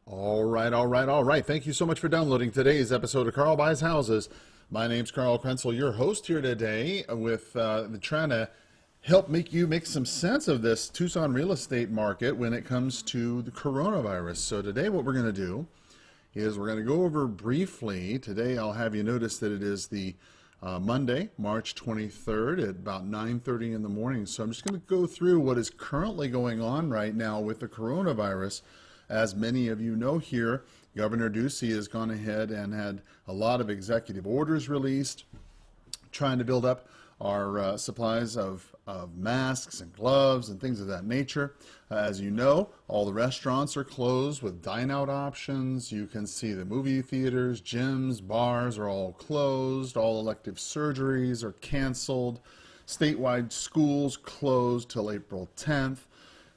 All right. Thank you so much for downloading today's episode of Carl Buys Houses. My name's Carl Krenzel, your host here today with trying to help make some sense of this Tucson real estate market when it comes to the coronavirus. So today what we're going to do is we're going to go over briefly. Today I'll have you notice that it is the Monday, March 23rd at about 9:30 in the morning. So I'm just going to go through what is currently going on right now with the coronavirus. As many of you know here, Governor Ducey has gone ahead and had a lot of executive orders released, trying to build up our supplies of masks and gloves and things of that nature. As you know, all the restaurants are closed with dine-out options. You can see the movie theaters, gyms, bars are all closed. All elective surgeries are canceled. Statewide schools closed till April 10th.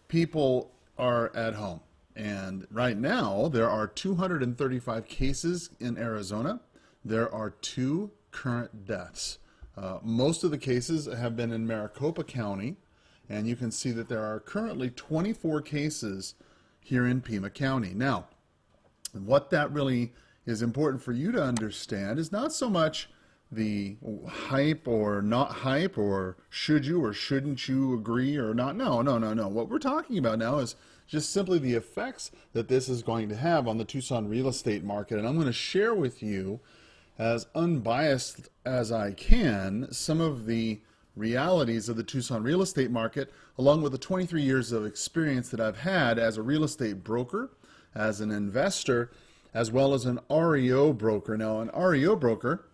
People are at home. And right now, there are 235 cases in Arizona. There are 2 current deaths. Most of the cases have been in Maricopa County, and you can see that there are currently 24 cases here in Pima County. Now, what that really is important for you to understand is not so much the hype or not hype, or should you or shouldn't you agree or not. No. What we're talking about now is just simply the effects that this is going to have on the Tucson real estate market. And I'm going to share with you, as unbiased as I can, some of the realities of the Tucson real estate market, along with the 23 years of experience that I've had as a real estate broker, as an investor, as well as an REO broker. Now, an REO broker,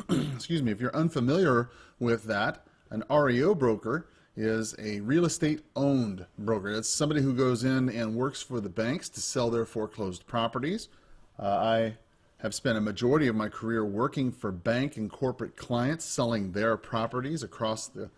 excuse me, if you're unfamiliar with that, an REO broker is a real estate owned broker. It's somebody who goes in and works for the banks to sell their foreclosed properties. I have spent a majority of my career working for bank and corporate clients, selling their properties across the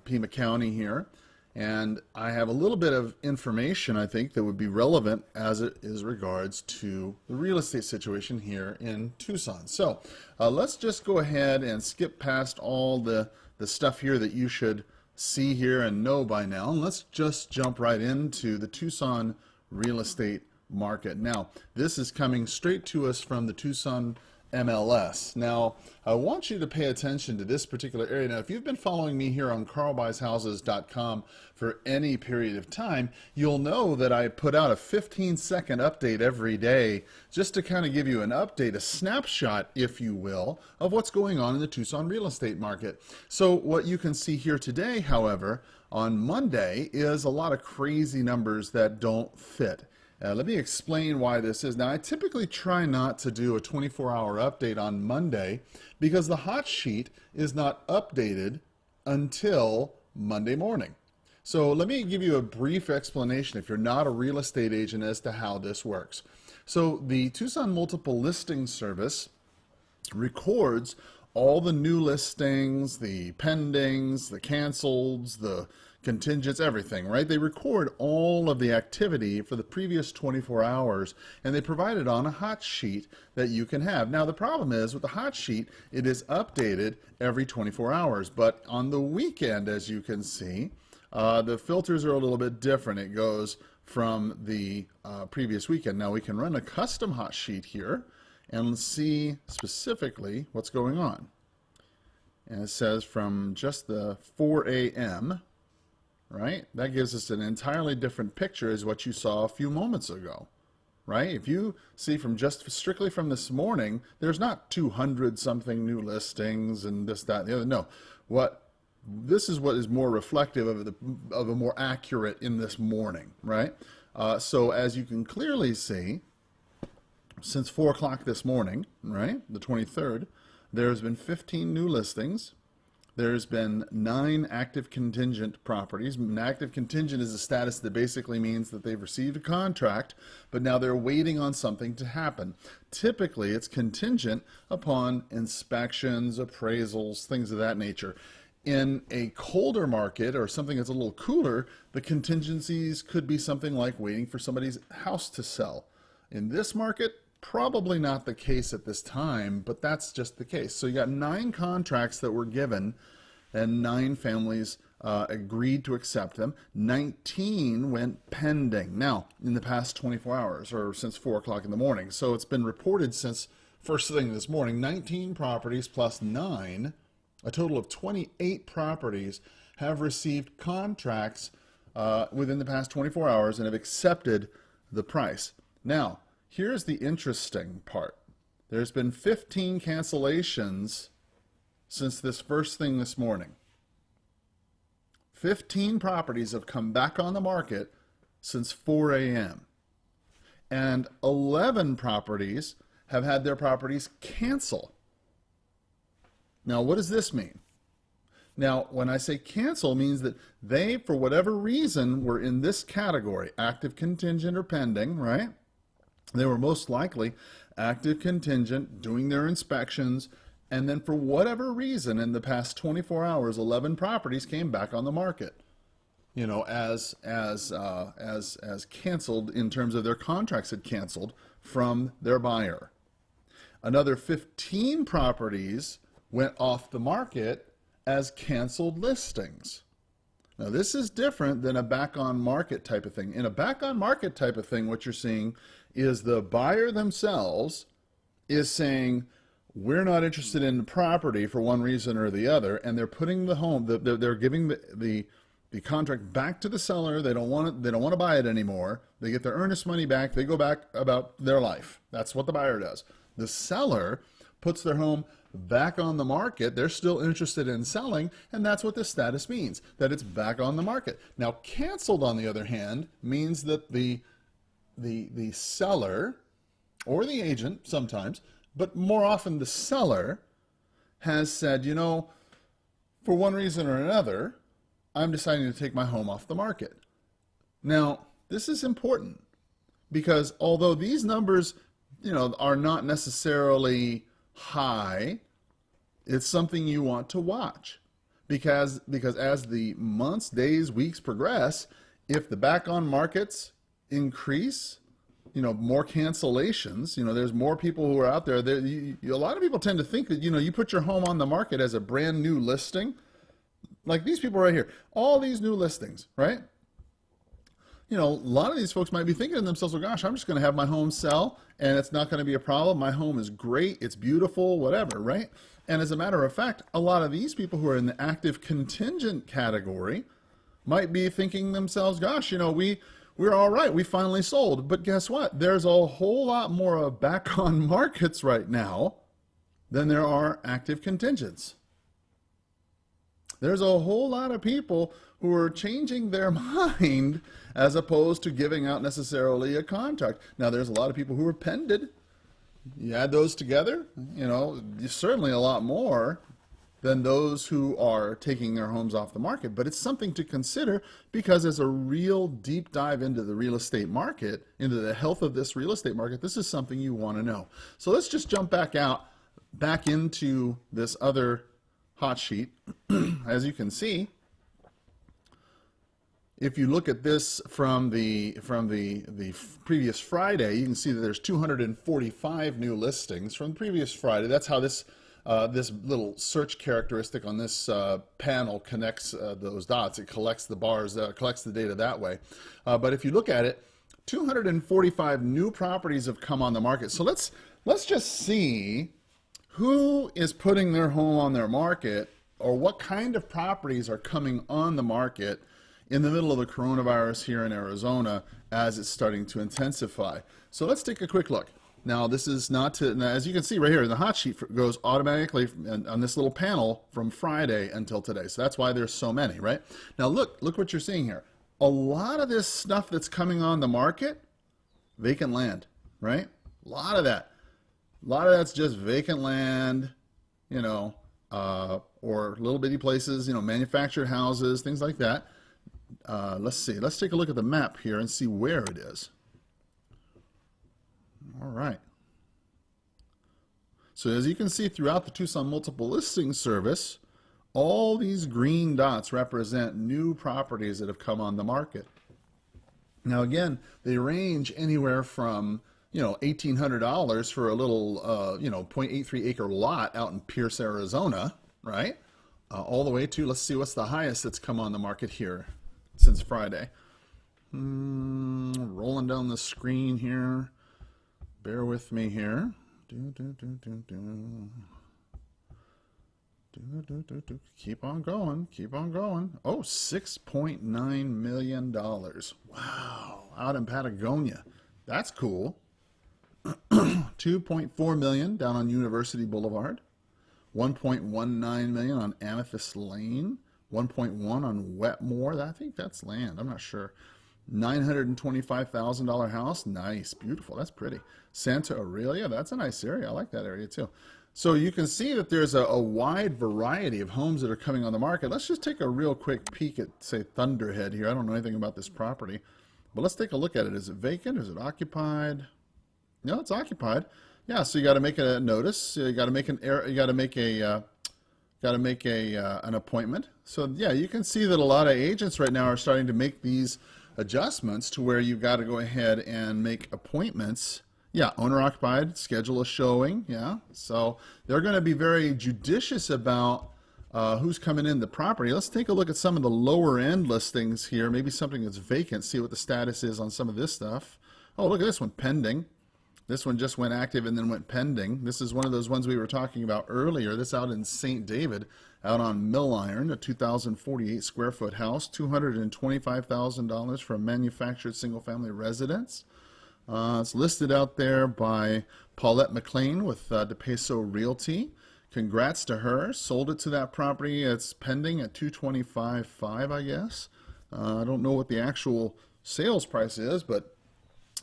Pima County here. And I have a little bit of information, I think, that would be relevant as it is regards to the real estate situation here in Tucson. So let's just go ahead and skip past all the stuff here that you should see here and know by now. And let's just jump right into the Tucson real estate market. Now, this is coming straight to us from the Tucson MLS. Now, I want you to pay attention to this particular area. Now, if you've been following me here on carlbuyshouses.com for any period of time, you'll know that I put out a 15-second update every day just to kind of give you an update, a snapshot, if you will, of what's going on in the Tucson real estate market. So what you can see here today, however, on Monday, is a lot of crazy numbers that don't fit. Let me explain why this is. Now, I typically try not to do a 24-hour update on Monday because the hot sheet is not updated until Monday morning. So let me give you a brief explanation, if you're not a real estate agent, as to how this works. So the Tucson Multiple Listing Service records all the new listings, the pendings, the canceleds, the contingents, everything, right? They record all of the activity for the previous 24 hours, and they provide it on a hot sheet that you can have. Now, the problem is with the hot sheet, it is updated every 24 hours, but on the weekend, as you can see, the filters are a little bit different. It goes from the previous weekend. Now, we can run a custom hot sheet here and see specifically what's going on. And it says from just the 4 a.m., right? That gives us an entirely different picture as what you saw a few moments ago, right? If you see from just strictly from this morning, there's not 200 something new listings and this, that, and the other. No, this is what is more reflective of a more accurate in this morning, right? So as you can clearly see, since 4 o'clock this morning, right, the 23rd, there's been 15 new listings. There's been 9 active contingent properties. An active contingent is a status that basically means that they've received a contract, but now they're waiting on something to happen. Typically, it's contingent upon inspections, appraisals, things of that nature. In a colder market or something that's a little cooler, the contingencies could be something like waiting for somebody's house to sell. In this market, probably not the case at this time, but that's just the case. So you got 9 contracts that were given and 9 families agreed to accept them. 19 went pending. Now, in the past 24 hours, or since 4 o'clock in the morning. So it's been reported since first thing this morning, 19 properties plus 9, a total of 28 properties have received contracts within the past 24 hours and have accepted the price. Now, here's the interesting part. There's been 15 cancellations since this first thing this morning. 15 properties have come back on the market since 4 a.m. And 11 properties have had their properties cancel. Now, what does this mean? Now, when I say cancel, means that they, for whatever reason, were in this category, active, contingent, or pending, right? They were most likely active, contingent, doing their inspections, and then for whatever reason, in the past 24 hours, 11 properties came back on the market, you know, as canceled in terms of their contracts had canceled from their buyer. Another 15 properties went off the market as canceled listings. Now, this is different than a back on market type of thing. In a back on market type of thing, what you're seeing is the buyer themselves is saying, we're not interested in the property for one reason or the other, and they're putting the home, they're giving the contract back to the seller. They don't want to buy it anymore. They get their earnest money back. They go back about their life. That's what the buyer does. The seller puts their home back on the market. They're still interested in selling, and that's what this status means, that it's back on the market. Now, canceled, on the other hand, means that the seller or the agent sometimes, but more often the seller, has said, you know, for one reason or another, I'm deciding to take my home off the market. Now, this is important because although these numbers, you know, are not necessarily high, it's something you want to watch because as the months, days, weeks progress, if the back on markets increase, you know, more cancellations, you know, there's more people who are out there. A lot of people tend to think that, you know, you put your home on the market as a brand new listing, like these people right here, all these new listings, right? You know, a lot of these folks might be thinking to themselves, well, gosh, I'm just going to have my home sell and it's not going to be a problem. My home is great. It's beautiful, whatever, right? And as a matter of fact, a lot of these people who are in the active contingent category might be thinking themselves, gosh, you know, we're all right. We finally sold. But guess what? There's a whole lot more back on markets right now than there are active contingents. There's a whole lot of people who are changing their mind as opposed to giving out necessarily a contract. Now, there's a lot of people who are pended. You add those together, you know, certainly a lot more than those who are taking their homes off the market. But it's something to consider because as a real deep dive into the real estate market, into the health of this real estate market, this is something you want to know. So let's just jump back into this other hot sheet. As you can see, if you look at this from the previous Friday, you can see that there's 245 new listings from the previous Friday. That's how this little search characteristic on this panel connects those dots. It collects the bars, collects the data that way. But if you look at it, 245 new properties have come on the market. So let's just see who is putting their home on their market, or what kind of properties are coming on the market in the middle of the coronavirus here in Arizona as it's starting to intensify. So let's take a quick look. Now, this is not to, now, as you can see right here, the hot sheet goes automatically on this little panel from Friday until today. So that's why there's so many, right? Now, look what you're seeing here. A lot of this stuff that's coming on the market, vacant land, right? A lot of that. A lot of that's just vacant land, you know, or little bitty places, you know, manufactured houses, things like that. Let's see. Let's take a look at the map here and see where it is. All right. So as you can see throughout the Tucson Multiple Listing Service, all these green dots represent new properties that have come on the market. Now again, they range anywhere from, you know, $1,800 for a little, you know, 0.83 acre lot out in Pierce, Arizona, right? all the way to, let's see what's the highest that's come on the market here since Friday. Rolling down the screen here. Bear with me here. Keep on going. Keep on going. Oh, $6.9 million. Wow. Out in Patagonia. That's cool. 2.4 million down on University Boulevard. 1.19 million on Amethyst Lane. 1.1 on Wetmore. I think that's land. I'm not sure. $925,000 house. Nice. Beautiful. That's pretty. Santa Aurelia. That's a nice area. I like that area too. So you can see that there's a wide variety of homes that are coming on the market. Let's just take a real quick peek at, say, Thunderhead here. I don't know anything about this property, but let's take a look at it. Is it vacant? Is it occupied? No, it's occupied. Yeah, so you got to make a notice. You got to make an an appointment. So yeah, you can see that a lot of agents right now are starting to make these adjustments to where you've got to go ahead and make appointments. Yeah, owner occupied, schedule a showing. Yeah, so they're going to be very judicious about who's coming in the property. Let's take a look at some of the lower end listings here. Maybe something that's vacant. See what the status is on some of this stuff. Oh, look at this one, pending. This one just went active and then went pending. This is one of those ones we were talking about earlier. This out in St. David, out on Mill Iron, a 2,048 square foot house, $225,000 for a manufactured single family residence. It's listed out there by Paulette McLean with DePeso Realty. Congrats to her. Sold it to that property. It's pending at $225,500, I guess. I don't know what the actual sales price is, but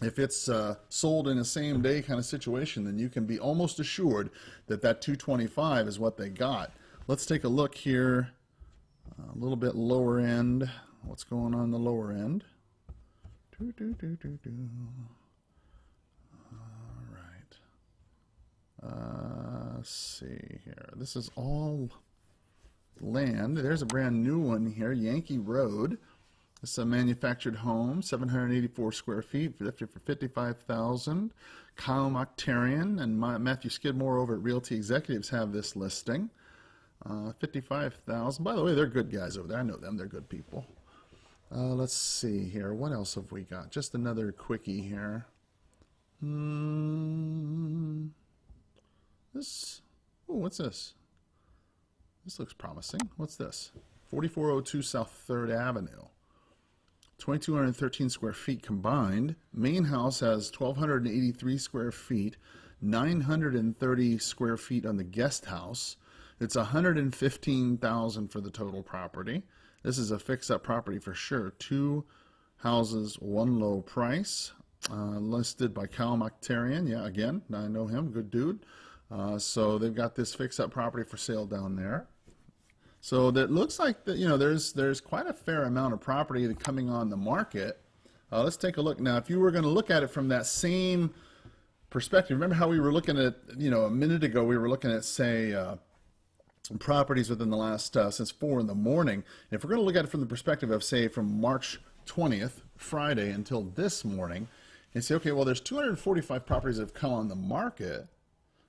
if it's sold in a same day kind of situation, then you can be almost assured that that $225,000 is what they got. Let's take a look here, a little bit lower end. What's going on the lower end? All right. Let's see here. This is all land. There's a brand new one here, Yankee Road. It's a manufactured home, 784 square feet, for $55,000. Kyle Moctarian and Matthew Skidmore over at Realty Executives have this listing. $55,000. By the way, they're good guys over there. I know them. They're good people. Let's see here. What else have we got? Just another quickie here. What's this? This looks promising. What's this? 4402 South 3rd Avenue. 2,213 square feet combined. Main house has 1,283 square feet, 930 square feet on the guest house. It's $115,000 for the total property. This is a fix-up property for sure. 2 houses, 1 low price. Listed by Cal Moctarian. Yeah, again, I know him, good dude. So they've got this fix-up property for sale down there. So that looks like that, you know, there's quite a fair amount of property coming on the market. Let's take a look now. If you were going to look at it from that same perspective, remember how we were looking at, you know, a minute ago we were looking at, say, properties within the last since 4 in the morning. And if we're going to look at it from the perspective of, say, from March 20th, Friday, until this morning, and say, okay, well, there's 245 properties that have come on the market.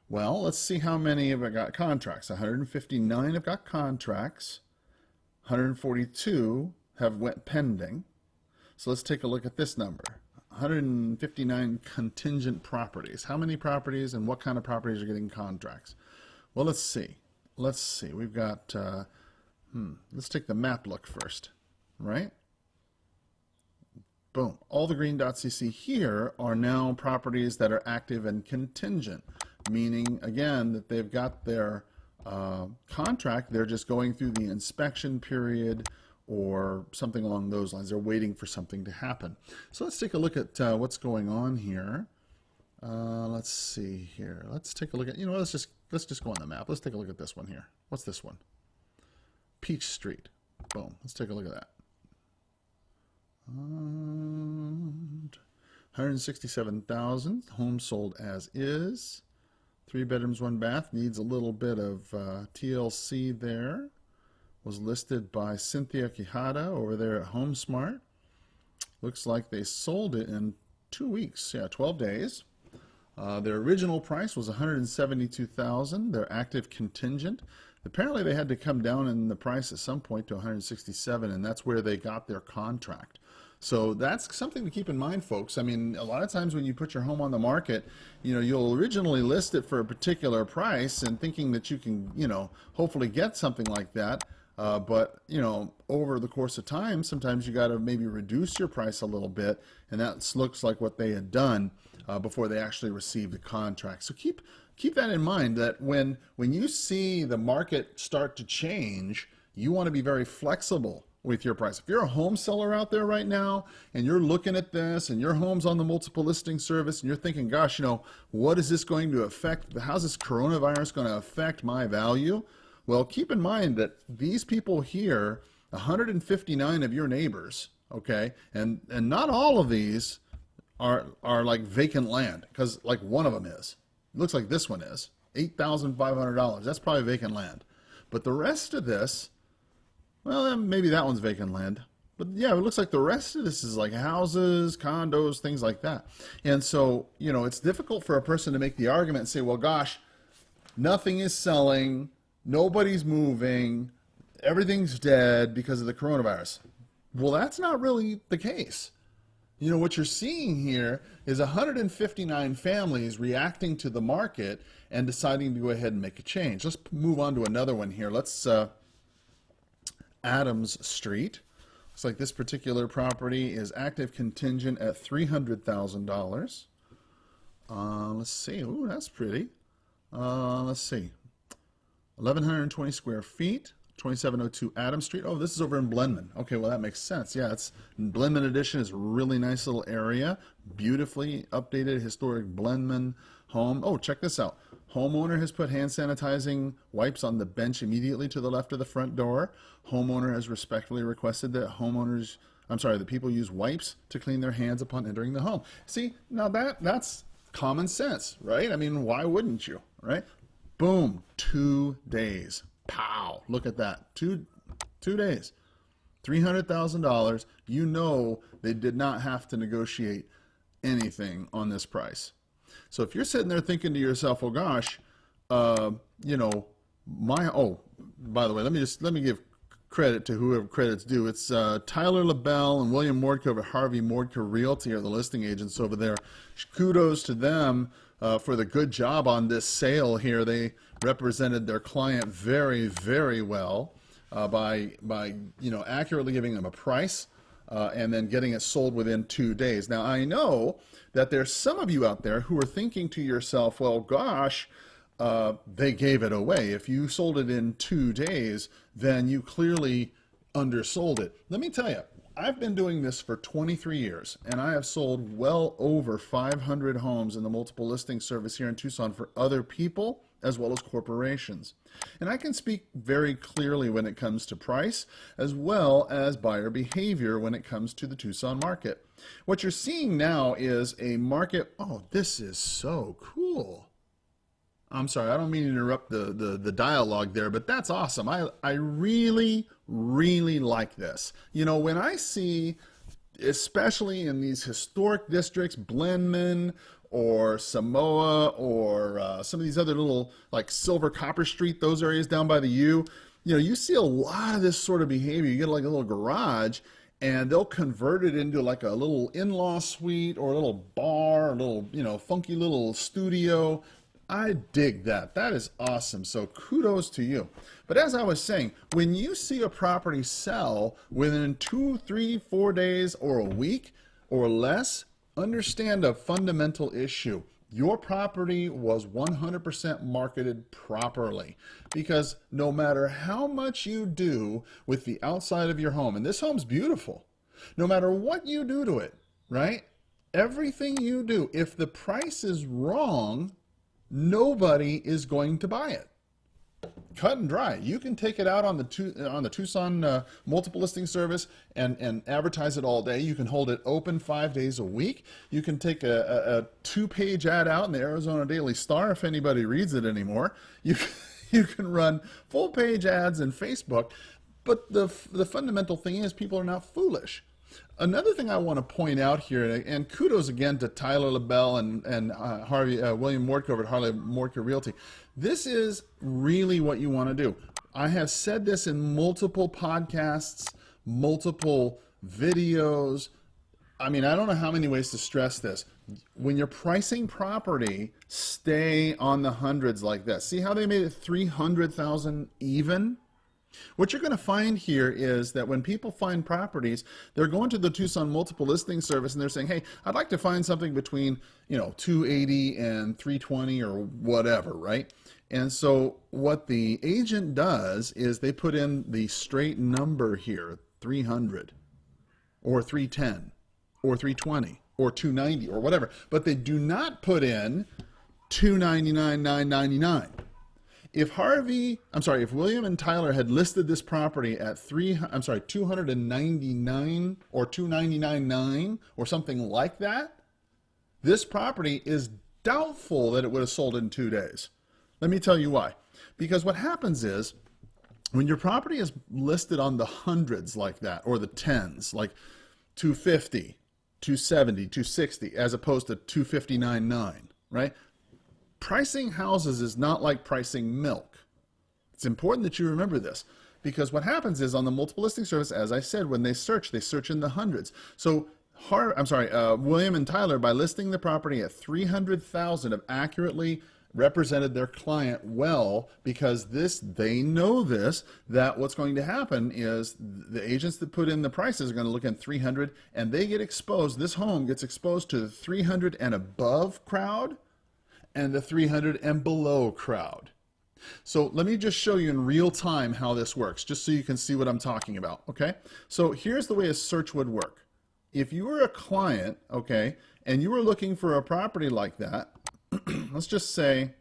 Well, let's see how many have got contracts. 159 have got contracts. 142 have went pending. So let's take a look at this number. 159 contingent properties. How many properties and what kind of properties are getting contracts? Well, let's see. Let's see. We've got, let's take the map look first, right? Boom. All the green dots you see here are now properties that are active and contingent, meaning, again, that they've got their contract. They're just going through the inspection period or something along those lines. They're waiting for something to happen. So let's take a look at what's going on here. Let's see here. Let's take a look at, you know, let's just go on the map. Let's take a look at this one here. What's this one? Peach Street. Boom. Let's take a look at that. 167,000. Home sold as is. 3 bedrooms, 1 bath. Needs a little bit of TLC there. Was listed by Cynthia Quijada over there at HomeSmart. Looks like they sold it in 2 weeks. Yeah, 12 days. Their original price was $172,000. Their active contingent Apparently they had to come down in the price at some point to 167, and that's where they got their contract. So that's something to keep in mind, folks. I mean, a lot of times when you put your home on the market, you'll originally list it for a particular price and thinking that you can, hopefully get something like that. But over the course of time, sometimes you got to maybe reduce your price a little bit, and that looks like what they had done before they actually received the contract. So keep that in mind, that when you see the market start to change, you want to be very flexible with your price. If you're a home seller out there right now and you're looking at this and your home's on the multiple listing service and you're thinking, gosh, what is this going to affect? How's this coronavirus going to affect my value? Well, keep in mind that these people here, 159 of your neighbors, okay, and not all of these are like vacant land, because like one of them is. It looks like this one is $8,500. That's probably vacant land. But the rest of this, well, maybe that one's vacant land. But yeah, it looks like the rest of this is like houses, condos, things like that. And so, it's difficult for a person to make the argument and say, well, gosh, nothing is selling, nobody's moving, everything's dead because of the coronavirus. Well, that's not really the case. What you're seeing here is 159 families reacting to the market and deciding to go ahead and make a change. Let's move on to another one here. Let's Adams Street. Looks like this particular property is active contingent at $300,000. Let's see. Ooh, that's pretty. Let's see. 1,120 square feet. 2702 Adams Street. Oh, this is over in Blenman. Okay, well, that makes sense. Yeah, it's Blenman Edition is a really nice little area. Beautifully updated historic Blenman home. Oh, check this out. Homeowner has put hand sanitizing wipes on the bench immediately to the left of the front door. Homeowner has respectfully requested that the people use wipes to clean their hands upon entering the home. See, now that's common sense, right? I mean, why wouldn't you, right? Boom, 2 days. Pow! Look at that. Two days. $300,000. They did not have to negotiate anything on this price. So if you're sitting there thinking to yourself, well, gosh, by the way, let me give credit to whoever credit's due. It's Tyler LaBelle and William Mordka of Harvey Mordka Realty are the listing agents over there. Kudos to them for the good job on this sale here. They represented their client very, very well by accurately giving them a price and then getting it sold within 2 days. Now, I know that there's some of you out there who are thinking to yourself, well, gosh, they gave it away. If you sold it in 2 days, then you clearly undersold it. Let me tell you, I've been doing this for 23 years, and I have sold well over 500 homes in the multiple listing service here in Tucson for other people as well as corporations. And I can speak very clearly when it comes to price as well as buyer behavior when it comes to the Tucson market. What you're seeing now is a market, oh, this is so cool. I'm sorry, I don't mean to interrupt the dialogue there, but that's awesome. I really, really like this. When I see, especially in these historic districts, Blenman or Samoa or some of these other little, like Silver Copper Street, those areas down by the U, you see a lot of this sort of behavior. You get like a little garage, and they'll convert it into like a little in-law suite or a little bar, a little, funky little studio. I dig that. That is awesome. So kudos to you. But as I was saying, when you see a property sell within 2, 3, 4 days or a week or less, understand a fundamental issue. Your property was 100% marketed properly, because no matter how much you do with the outside of your home, and this home's beautiful, no matter what you do to it, right? Everything you do, if the price is wrong, nobody is going to buy it. Cut and dry. You can take it out on the Tucson Multiple Listing Service and advertise it all day. You can hold it open 5 days a week. You can take a 2-page ad out in the Arizona Daily Star if anybody reads it anymore. You can run full-page ads in Facebook. But the fundamental thing is, people are not foolish. Another thing I want to point out here, and kudos again to Tyler LaBelle and William Mordko at Harley Mordko Realty. This is really what you want to do. I have said this in multiple podcasts, multiple videos. I mean, I don't know how many ways to stress this. When you're pricing property, stay on the hundreds like this. See how they made it 300,000 even? What you're going to find here is that when people find properties, they're going to the Tucson Multiple Listing Service and they're saying, hey, I'd like to find something between, 280 and 320 or whatever, right? And so what the agent does is they put in the straight number here, 300 or 310 or 320 or 290 or whatever, but they do not put in 299, 999. If William and Tyler had listed this property at 299 or 299.9 or something like that, this property is doubtful that it would have sold in 2 days. Let me tell you why. Because what happens is when your property is listed on the hundreds like that, or the tens, like 250, 270, 260, as opposed to 259.9, right? Pricing houses is not like pricing milk. It's important that you remember this, because what happens is on the multiple listing service, as I said, when they search in the hundreds. So William and Tyler, by listing the property at 300,000, have accurately represented their client well, because they know that what's going to happen is the agents that put in the prices are going to look at 300 and they get exposed. This home gets exposed to the 300 and above crowd and the 300 and below crowd. So let me just show you in real time how this works, just so you can see what I'm talking about, okay? So here's the way a search would work. If you were a client, okay, and you were looking for a property like that, let's just say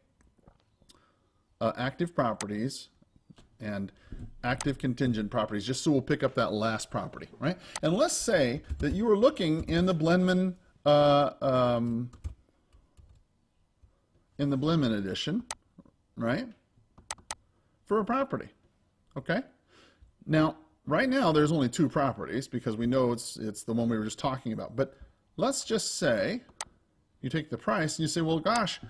active properties and active contingent properties, just so we'll pick up that last property, right? And let's say that you were looking in the Blenman edition, right, for a property, okay? Now, right now, there's only 2 properties because we know it's the one we were just talking about. But let's just say you take the price and you say, well, gosh,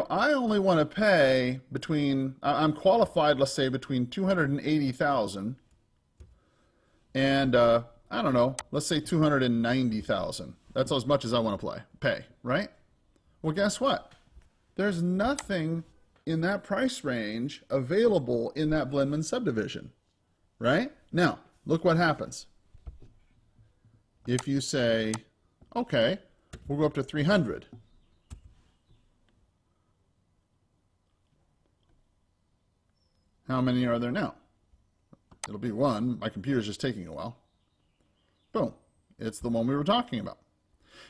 I only want to pay I'm qualified, let's say, between 280,000 and, I don't know, let's say 290,000. That's as much as I want to pay, right? Well, guess what? There's nothing in that price range available in that Blenman subdivision, right? Now, look what happens. If you say, okay, we'll go up to 300. How many are there now? It'll be 1. My computer's just taking a while. Boom. It's the one we were talking about.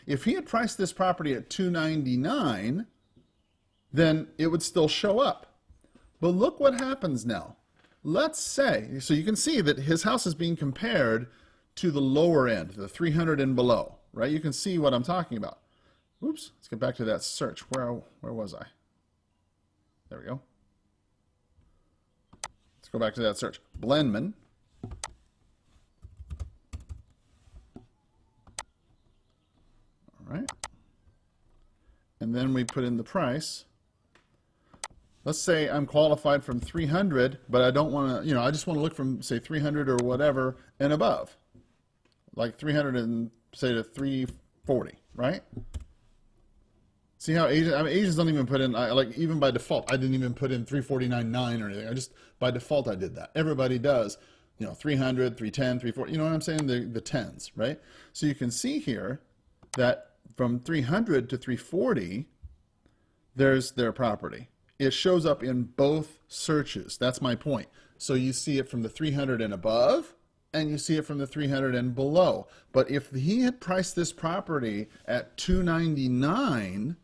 If he had priced this property at 299, then it would still show up. But look what happens now. Let's say, so you can see that his house is being compared to the lower end, the 300 and below, right? You can see what I'm talking about. Oops, let's get back to that search. Where was I? There we go. Let's go back to that search. Blenman. All right. And then we put in the price. Let's say I'm qualified from 300, but I don't want to, I just want to look from, say, 300 or whatever and above. Like 300 and, say, to 340, right? See how agents don't even put in, even by default, I didn't even put in 349.9 or anything. By default, I did that. Everybody does, 300, 310, 340, you know what I'm saying? The tens, right? So you can see here that from 300 to 340, there's their property. It shows up in both searches. That's my point. So you see it from the 300 and above, and you see it from the 300 and below. But if he had priced this property at 299,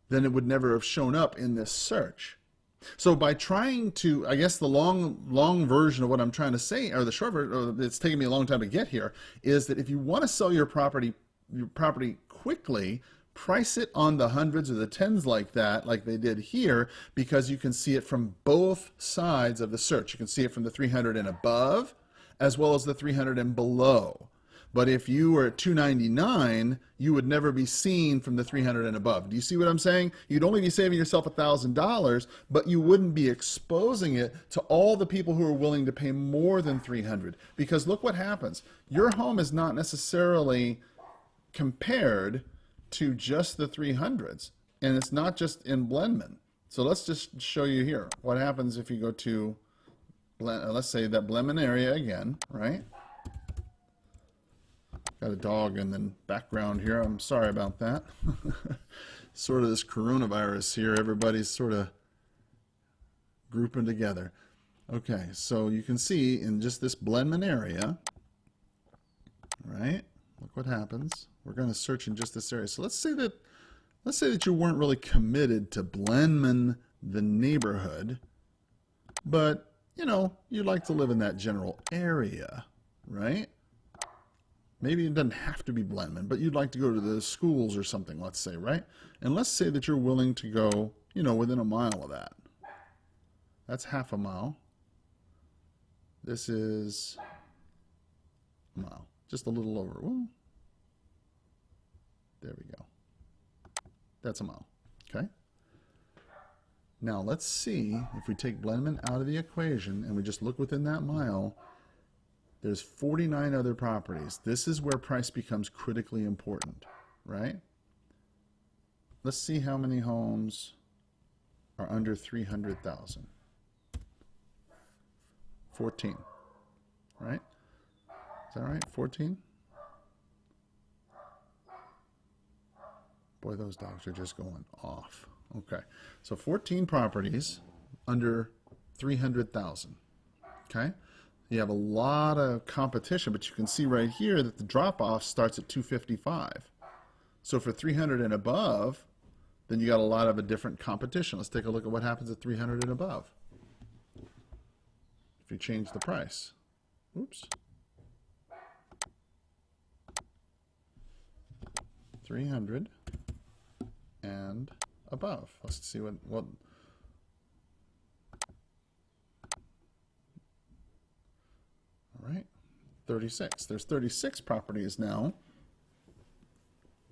then it would never have shown up in this search. So by trying to, I guess the long version of what I'm trying to say, or the short version, or it's taken me a long time to get here, is that if you want to sell your property quickly, price it on the hundreds or the tens like that, like they did here, because you can see it from both sides of the search. You can see it from the 300 and above, as well as the 300 and below. But if you were at 299, you would never be seen from the 300 and above. Do you see what I'm saying? You'd only be saving yourself $1,000, but you wouldn't be exposing it to all the people who are willing to pay more than 300. Because look what happens. Your home is not necessarily compared to just the 300s, and it's not just in Blendman. So let's just show you here what happens if you go to, let's say that Blendman area again, right? Got a dog in the background here. I'm sorry about that. Sort of this coronavirus here. Everybody's sort of grouping together. Okay, so you can see in just this Blendman area, right? Look what happens. We're going to search in just this area. So let's say that you weren't really committed to Blendman, the neighborhood, but you know, you'd like to live in that general area, right? Maybe it doesn't have to be Blendman, but you'd like to go to the schools or something, let's say, right? And let's say that you're willing to go, you know, within a mile of that. That's half a mile. This is a mile, just a little over. Ooh. There we go. That's a mile, okay? Now let's see if we take Blendman out of the equation and we just look within that mile. There's 49 other properties. This is where price becomes critically important, right? Let's see how many homes are under 300,000. 14, right? Is that right? 14? Boy, those dogs are just going off. Okay, so 14 properties under 300,000. Okay, you have a lot of competition, but you can see right here that the drop-off starts at 255. So for 300 and above, then you got a lot of a different competition. Let's take a look at what happens at 300 and above. If you change the price. Oops. 300 and above. Let's see what all right, 36. There's 36 properties now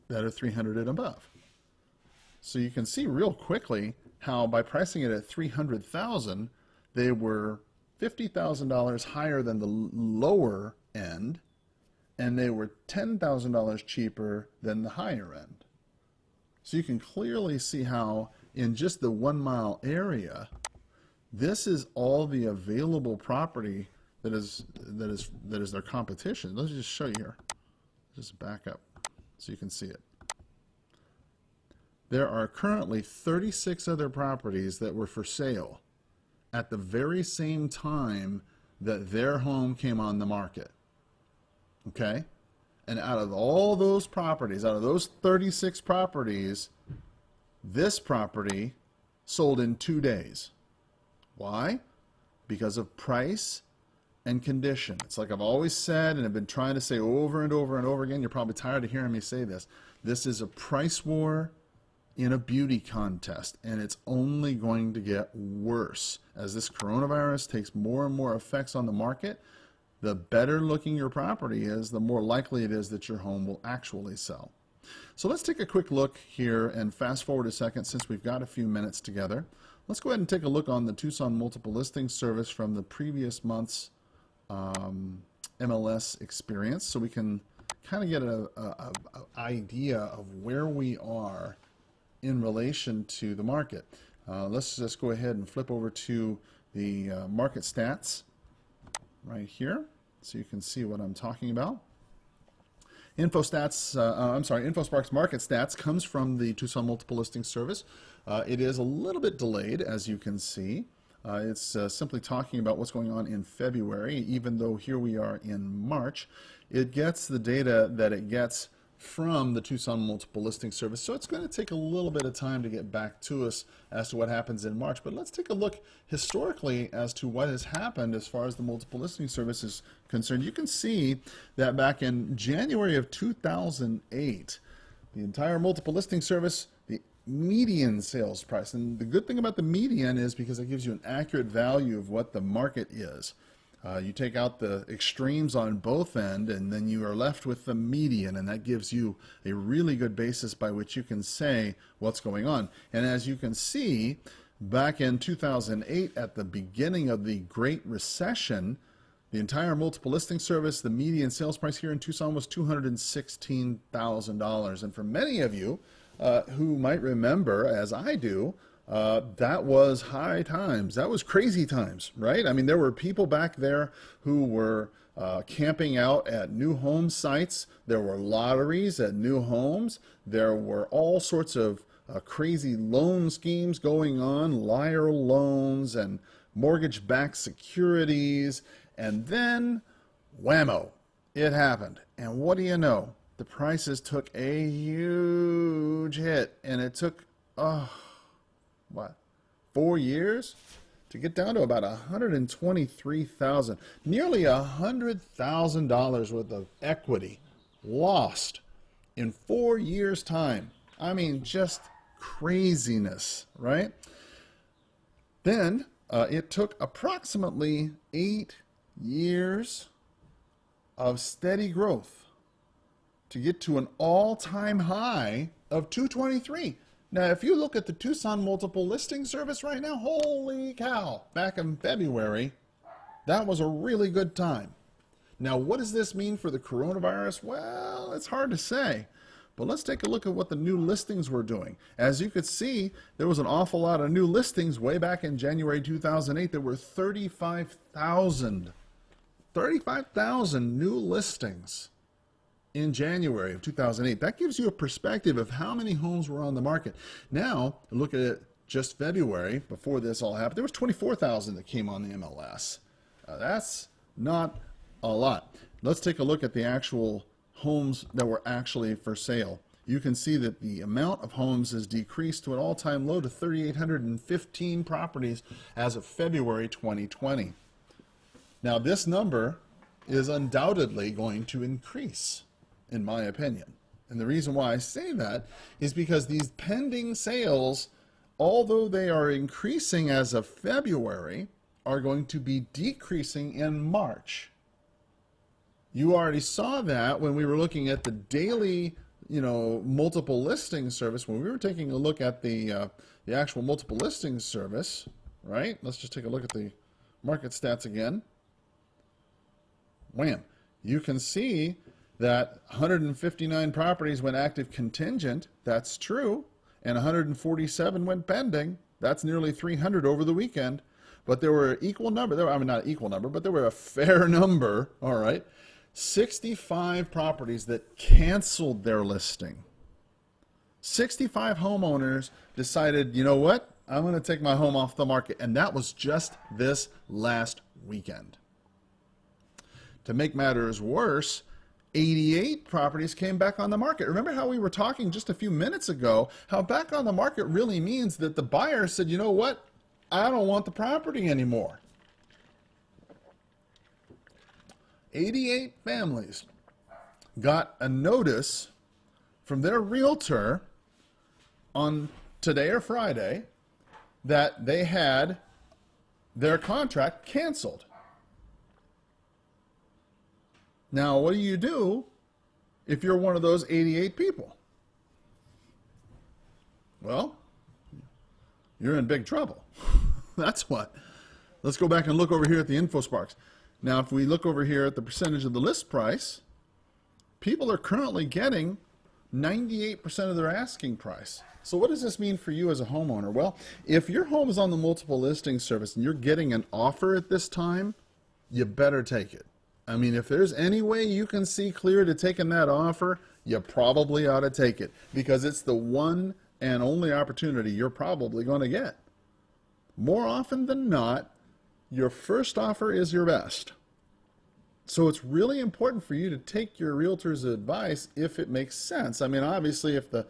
that are 300 and above. So you can see real quickly how by pricing it at 300,000, they were $50,000 higher than the lower end, and they were $10,000 cheaper than the higher end. So you can clearly see how in just the 1 mile area, this is all the available property that is their competition. Let's just show you here. Just back up so you can see it. There are currently 36 other properties that were for sale at the very same time that their home came on the market. Okay? And out of all those properties, out of those 36 properties, this property sold in 2 days. Why? Because of price and condition. It's like I've always said, and I've been trying to say over and over and over again. You're probably tired of hearing me say this. This is a price war in a beauty contest, and it's only going to get worse. As this coronavirus takes more and more effects on the market, the better looking your property is, the more likely it is that your home will actually sell. So let's take a quick look here and fast forward a second since we've got a few minutes together. Let's go ahead and take a look on the Tucson Multiple Listing Service from the previous month's MLS experience, so we can kind of get an idea of where we are in relation to the market. Let's just go ahead and flip over to the market stats right here so you can see what I'm talking about. InfoSpark's market stats comes from the Tucson Multiple Listing Service. It is a little bit delayed, as you can see. It's simply talking about what's going on in February, even though here we are in March. It gets the data that it gets from the Tucson Multiple Listing Service, so it's going to take a little bit of time to get back to us as to what happens in March. But let's take a look historically as to what has happened as far as the Multiple Listing Service is concerned. You can see that back in January of 2008, the entire Multiple Listing Service, the median sales price, and the good thing about the median is because it gives you an accurate value of what the market is. You take out the extremes on both ends, and then you are left with the median, and that gives you a really good basis by which you can say what's going on. And as you can see, back in 2008, at the beginning of the Great Recession, the entire multiple listing service, the median sales price here in Tucson was $216,000. And for many of you who might remember, as I do, that was high times. That was crazy times, right? I mean, there were people back there who were camping out at new home sites. There were lotteries at new homes. There were all sorts of crazy loan schemes going on, liar loans and mortgage-backed securities. And then, whammo, it happened. And what do you know? The prices took a huge hit, and it took, 4 years to get down to about $123,000, nearly $100,000 worth of equity lost in 4 years' time. I mean, just craziness, right? Then it took approximately 8 years of steady growth to get to an all-time high of 223. Now, if you look at the Tucson Multiple Listing Service right now, holy cow, back in February, that was a really good time. Now, what does this mean for the coronavirus? Well, it's hard to say. But let's take a look at what the new listings were doing. As you could see, there was an awful lot of new listings way back in January 2008. There were 35,000 new listings in January of 2008. That gives you a perspective of how many homes were on the market. Now, look at it just February, before this all happened, there was 24,000 that came on the MLS. That's not a lot. Let's take a look at the actual homes that were actually for sale. You can see that the amount of homes has decreased to an all-time low to 3,815 properties as of February 2020. Now, this number is undoubtedly going to increase, in my opinion. And the reason why I say that is because these pending sales, although they are increasing as of February, are going to be decreasing in March. You already saw that when we were looking at the daily, multiple listing service. When we were taking a look at the actual multiple listing service, right? Let's just take a look at the market stats again. Wham! You can see that 159 properties went active contingent. That's true. And 147 went pending. That's nearly 300 over the weekend. But there were equal number. Not equal number, but there were a fair number. All right. 65 properties that canceled their listing. 65 homeowners decided, you know what? I'm going to take my home off the market. And that was just this last weekend. To make matters worse, 88 properties came back on the market. Remember how we were talking just a few minutes ago, how back on the market really means that the buyer said, you know what? I don't want the property anymore. 88 families got a notice from their realtor on today or Friday that they had their contract canceled. Now, what do you do if you're one of those 88 people? Well, you're in big trouble. That's what. Let's go back and look over here at the InfoSparks. Now, if we look over here at the percentage of the list price, people are currently getting 98% of their asking price. So what does this mean for you as a homeowner? Well, if your home is on the multiple listing service and you're getting an offer at this time, you better take it. I mean, if there's any way you can see clear to taking that offer, you probably ought to take it, because it's the one and only opportunity you're probably going to get. More often than not, your first offer is your best. So it's really important for you to take your realtor's advice if it makes sense. I mean, obviously, if the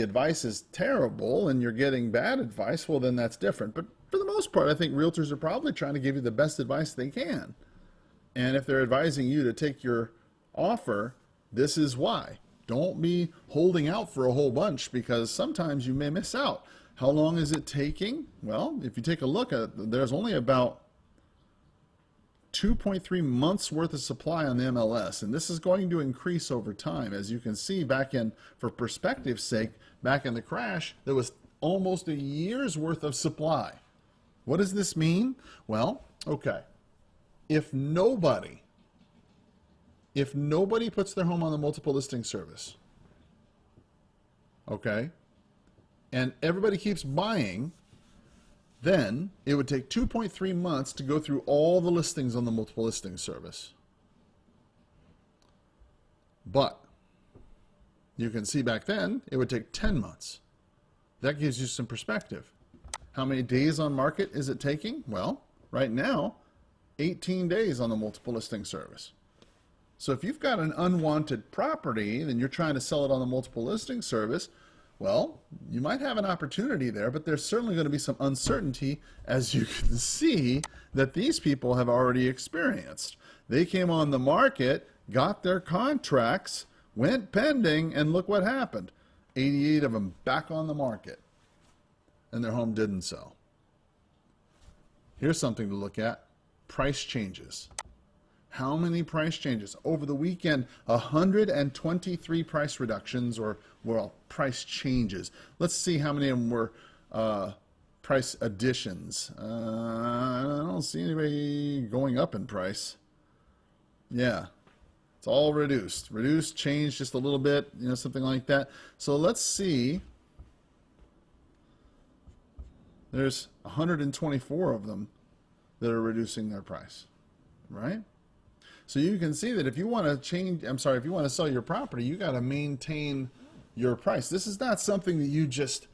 advice is terrible and you're getting bad advice, well, then that's different. But for the most part, I think realtors are probably trying to give you the best advice they can. And if they're advising you to take your offer, this is why. Don't be holding out for a whole bunch, because sometimes you may miss out. How long is it taking? Well, if you take a look at it, there's only about 2.3 months worth of supply on the MLS, and this is going to increase over time. As you can see, for perspective's sake, back in the crash, there was almost a year's worth of supply. What does this mean? Well, okay, if nobody puts their home on the multiple listing service, okay, and everybody keeps buying, then it would take 2.3 months to go through all the listings on the multiple listing service. But you can see back then it would take 10 months. That gives you some perspective. How many days on market is it taking? Well, right now, 18 days on the multiple listing service. So if you've got an unwanted property and you're trying to sell it on the multiple listing service, well, you might have an opportunity there, but there's certainly going to be some uncertainty, as you can see that these people have already experienced. They came on the market, got their contracts, went pending, and look what happened. 88 of them back on the market, and their home didn't sell. Here's something to look at. Price changes. How many price changes? Over the weekend, 123 price reductions, or, well, price changes. Let's see how many of them were price additions. I don't see anybody going up in price. Yeah, it's all reduced. Reduced, changed just a little bit, you know, something like that. So let's see. There's 124 of them that are reducing their price, right? So you can see that if you want to sell your property, you got to maintain your price. This is not something that you just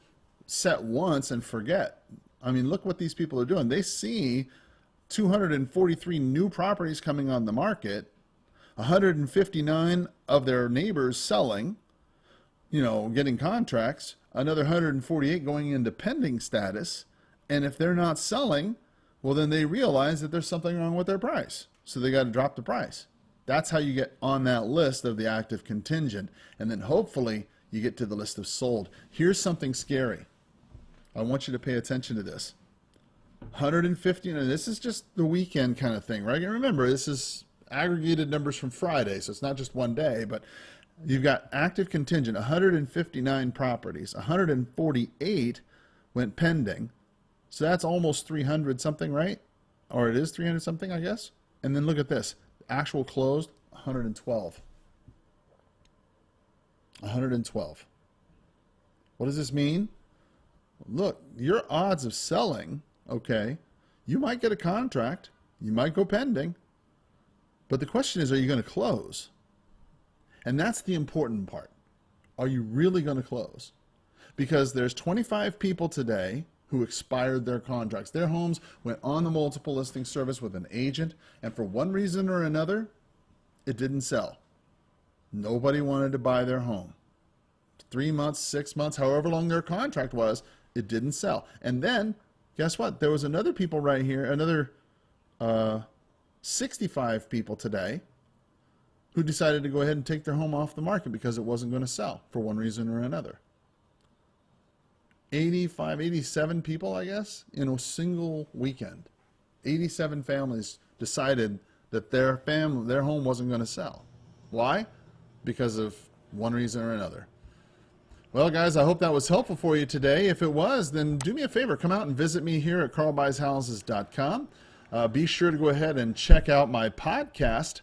set once and forget. I mean, look what these people are doing. They see 243 new properties coming on the market, 159 of their neighbors selling, you know, getting contracts, another 148 going into pending status, and if they're not selling, well, then they realize that there's something wrong with their price. So they got to drop the price. That's how you get on that list of the active contingent. And then hopefully you get to the list of sold. Here's something scary. I want you to pay attention to this. 150, and this is just the weekend kind of thing, right? And remember, this is aggregated numbers from Friday, so it's not just one day, but you've got active contingent, 159 properties, 148 went pending. So that's almost 300 something, right? Or it is 300 something, I guess. And then look at this, actual closed, 112. 112. What does this mean? Look, your odds of selling, okay, you might get a contract, you might go pending, but the question is, are you going to close? And that's the important part. Are you really going to close? Because there's 25 people today who expired their contracts. Their homes went on the multiple listing service with an agent, and for one reason or another, it didn't sell. Nobody wanted to buy their home. 3 months, 6 months, however long their contract was, it didn't sell. And then, guess what? There was another people right here, another 65 people today who decided to go ahead and take their home off the market because it wasn't going to sell for one reason or another. 85, 87 people, I guess, in a single weekend. 87 families decided that their home wasn't going to sell. Why? Because of one reason or another. Well, guys, I hope that was helpful for you today. If it was, then do me a favor. Come out and visit me here at carlbuyshouses.com. Be sure to go ahead and check out my podcast.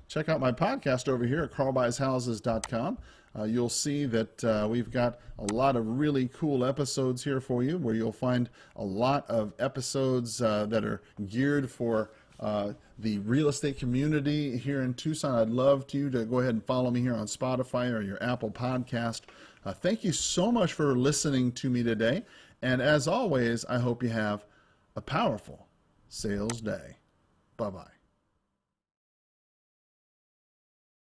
Check out my podcast over here at carlbuyshouses.com. You'll see that we've got a lot of really cool episodes here for you, where you'll find a lot of episodes that are geared for the real estate community here in Tucson. I'd love you to go ahead and follow me here on Spotify or your Apple podcast. Thank you so much for listening to me today. And as always, I hope you have a powerful sales day. Bye-bye.